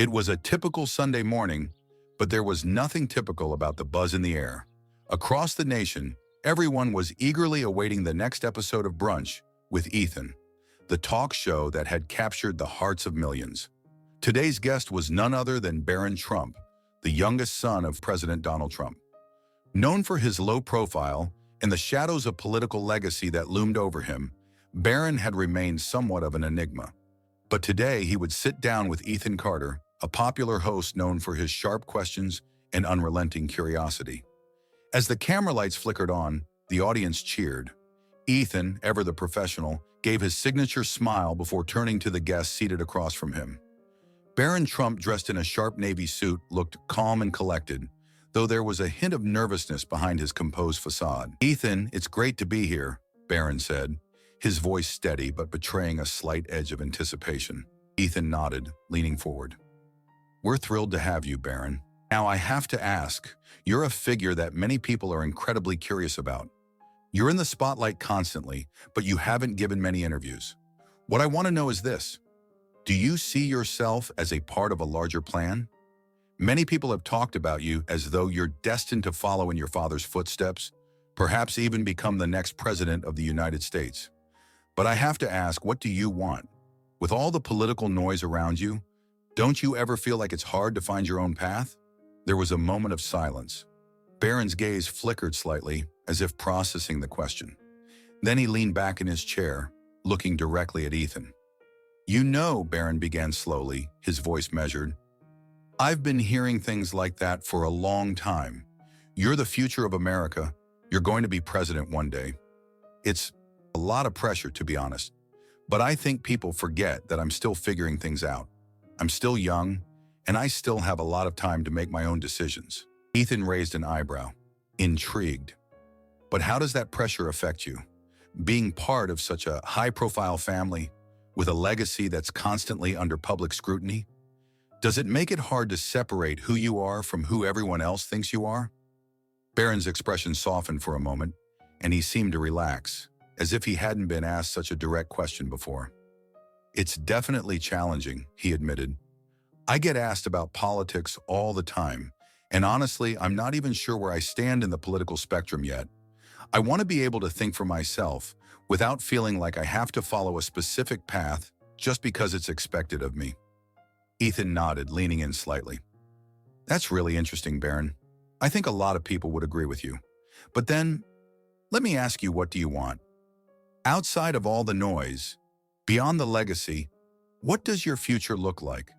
It was a typical Sunday morning, but there was nothing typical about the buzz in the air. Across the nation, everyone was eagerly awaiting the next episode of Brunch with Ethan, the talk show that had captured the hearts of millions. Today's guest was none other than Barron Trump, the youngest son of President Donald Trump. Known for his low profile and the shadows of political legacy that loomed over him, Barron had remained somewhat of an enigma. But today he would sit down with Ethan Carter, a popular host known for his sharp questions and unrelenting curiosity. As the camera lights flickered on, the audience cheered. Ethan, ever the professional, gave his signature smile before turning to the guest seated across from him. Barron Trump, dressed in a sharp navy suit, looked calm and collected, though there was a hint of nervousness behind his composed facade. "Ethan, it's great to be here," Barron said, his voice steady but betraying a slight edge of anticipation. Ethan nodded, leaning forward. "We're thrilled to have you, Barron. Now I have to ask, you're a figure that many people are incredibly curious about. You're in the spotlight constantly, but you haven't given many interviews. What I want to know is this. Do you see yourself as a part of a larger plan? Many people have talked about you as though you're destined to follow in your father's footsteps, perhaps even become the next president of the United States. But I have to ask, what do you want? With all the political noise around you, don't you ever feel like it's hard to find your own path?" There was a moment of silence. Barron's gaze flickered slightly, as if processing the question. Then he leaned back in his chair, looking directly at Ethan. "You know," Barron began slowly, his voice measured, "I've been hearing things like that for a long time. You're the future of America. You're going to be president one day. It's a lot of pressure, to be honest. But I think people forget that I'm still figuring things out. I'm still young, and I still have a lot of time to make my own decisions." Ethan raised an eyebrow, intrigued. "But how does that pressure affect you? Being part of such a high-profile family, with a legacy that's constantly under public scrutiny? Does it make it hard to separate who you are from who everyone else thinks you are?" Barron's expression softened for a moment, and he seemed to relax, as if he hadn't been asked such a direct question before. "It's definitely challenging," he admitted. "I get asked about politics all the time, and honestly, I'm not even sure where I stand in the political spectrum yet. I want to be able to think for myself without feeling like I have to follow a specific path just because it's expected of me." Ethan nodded, leaning in slightly. "That's really interesting, Barron. I think a lot of people would agree with you. But then, let me ask you, what do you want? Outside of all the noise, beyond the legacy, what does your future look like?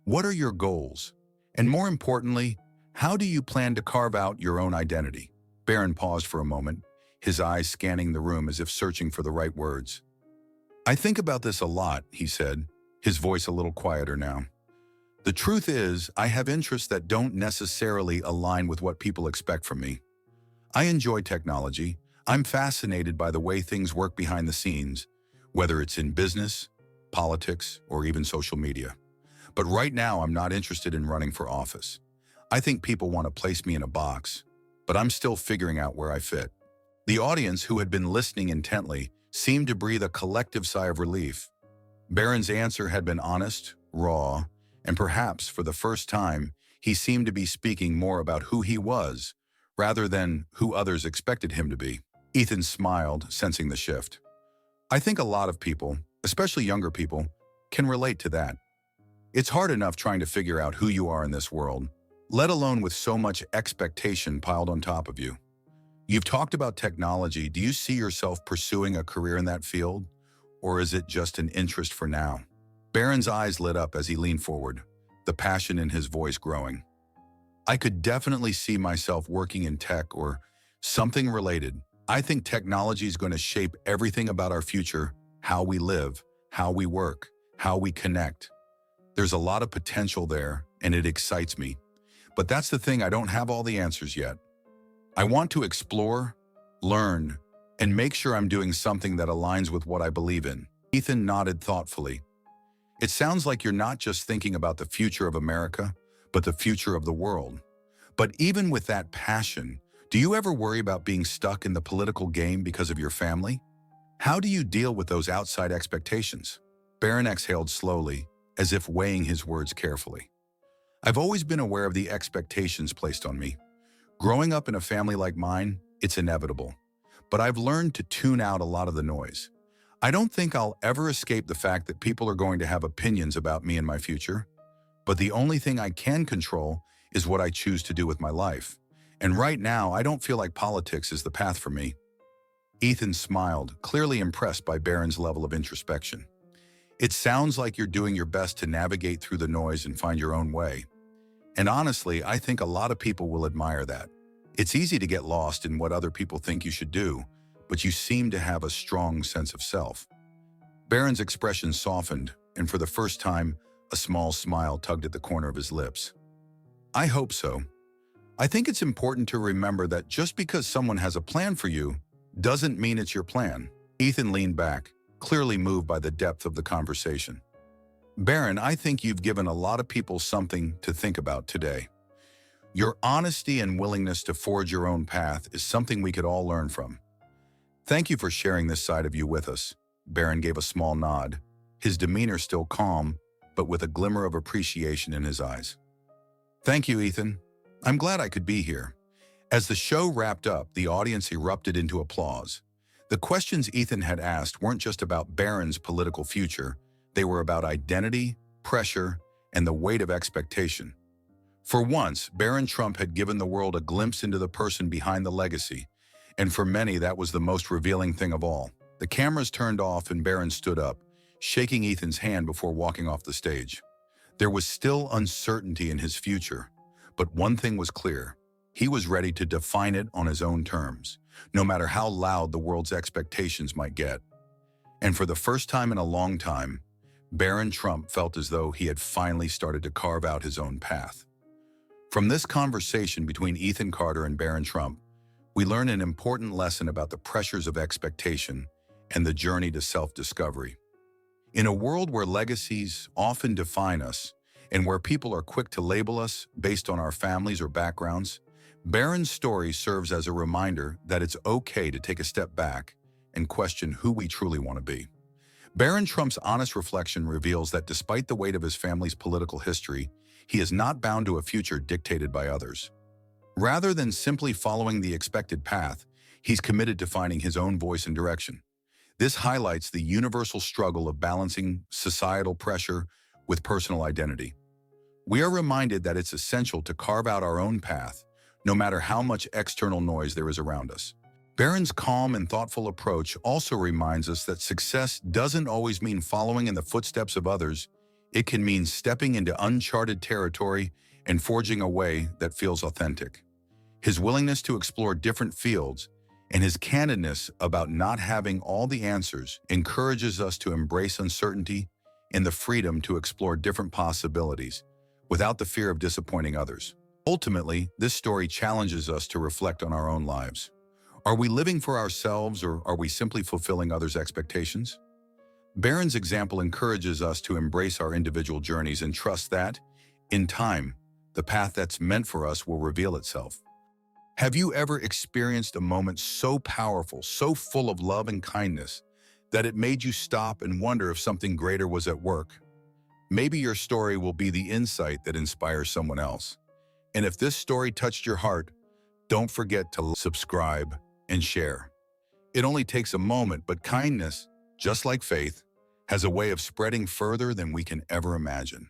What are your goals? And more importantly, how do you plan to carve out your own identity?" Barron paused for a moment, his eyes scanning the room as if searching for the right words. "I think about this a lot," he said, his voice a little quieter now. "The truth is, I have interests that don't necessarily align with what people expect from me. I enjoy technology. I'm fascinated by the way things work behind the scenes, whether it's in business, politics, or even social media. But right now, I'm not interested in running for office. I think people want to place me in a box, but I'm still figuring out where I fit." The audience, who had been listening intently, seemed to breathe a collective sigh of relief. Barron's answer had been honest, raw, and perhaps for the first time, he seemed to be speaking more about who he was, rather than who others expected him to be. Ethan smiled, sensing the shift. "I think a lot of people, especially younger people, can relate to that. It's hard enough trying to figure out who you are in this world, let alone with so much expectation piled on top of you. You've talked about technology. Do you see yourself pursuing a career in that field, or is it just an interest for now?" Barron's eyes lit up as he leaned forward, the passion in his voice growing. "I could definitely see myself working in tech or something related. I think technology is going to shape everything about our future, how we live, how we work, how we connect. There's a lot of potential there, and it excites me. But that's the thing, I don't have all the answers yet. I want to explore, learn, and make sure I'm doing something that aligns with what I believe in." Ethan nodded thoughtfully. "It sounds like you're not just thinking about the future of America, but the future of the world. But even with that passion, do you ever worry about being stuck in the political game because of your family? How do you deal with those outside expectations?" Barron exhaled slowly, as if weighing his words carefully. I've always been aware of the expectations placed on me. Growing up in a family like mine, it's inevitable. But I've learned to tune out a lot of the noise. I don't think I'll ever escape the fact that people are going to have opinions about me and my future. But the only thing I can control is what I choose to do with my life. And right now, I don't feel like politics is the path for me. Ethan smiled, clearly impressed by Barron's level of introspection. It sounds like you're doing your best to navigate through the noise and find your own way. And honestly, I think a lot of people will admire that. It's easy to get lost in what other people think you should do, but you seem to have a strong sense of self. Barron's expression softened, and for the first time, a small smile tugged at the corner of his lips. I hope so. I think it's important to remember that just because someone has a plan for you doesn't mean it's your plan. Ethan leaned back, clearly moved by the depth of the conversation. Barron, I think you've given a lot of people something to think about today. Your honesty and willingness to forge your own path is something we could all learn from. Thank you for sharing this side of you with us. Barron gave a small nod, his demeanor still calm, but with a glimmer of appreciation in his eyes. Thank you, Ethan. I'm glad I could be here. As the show wrapped up, the audience erupted into applause. The questions Ethan had asked weren't just about Barron's political future. They were about identity, pressure, and the weight of expectation. For once, Barron Trump had given the world a glimpse into the person behind the legacy, and for many that was the most revealing thing of all. The cameras turned off and Barron stood up, shaking Ethan's hand before walking off the stage. There was still uncertainty in his future, but one thing was clear. He was ready to define it on his own terms, no matter how loud the world's expectations might get. And for the first time in a long time, Barron Trump felt as though he had finally started to carve out his own path. From this conversation between Ethan Carter and Barron Trump, we learn an important lesson about the pressures of expectation and the journey to self-discovery. In a world where legacies often define us and where people are quick to label us based on our families or backgrounds, Barron's story serves as a reminder that it's okay to take a step back and question who we truly want to be. Barron Trump's honest reflection reveals that despite the weight of his family's political history, he is not bound to a future dictated by others. Rather than simply following the expected path, he's committed to finding his own voice and direction. This highlights the universal struggle of balancing societal pressure with personal identity. We are reminded that it's essential to carve out our own path, no matter how much external noise there is around us. Barron's calm and thoughtful approach also reminds us that success doesn't always mean following in the footsteps of others. It can mean stepping into uncharted territory and forging a way that feels authentic. His willingness to explore different fields and his candidness about not having all the answers encourages us to embrace uncertainty and the freedom to explore different possibilities without the fear of disappointing others. Ultimately, this story challenges us to reflect on our own lives. Are we living for ourselves or are we simply fulfilling others' expectations? Barron's example encourages us to embrace our individual journeys and trust that, in time, the path that's meant for us will reveal itself. Have you ever experienced a moment so powerful, so full of love and kindness, that it made you stop and wonder if something greater was at work? Maybe your story will be the insight that inspires someone else. And if this story touched your heart, don't forget to subscribe and share. It only takes a moment, but kindness, just like faith, has a way of spreading further than we can ever imagine.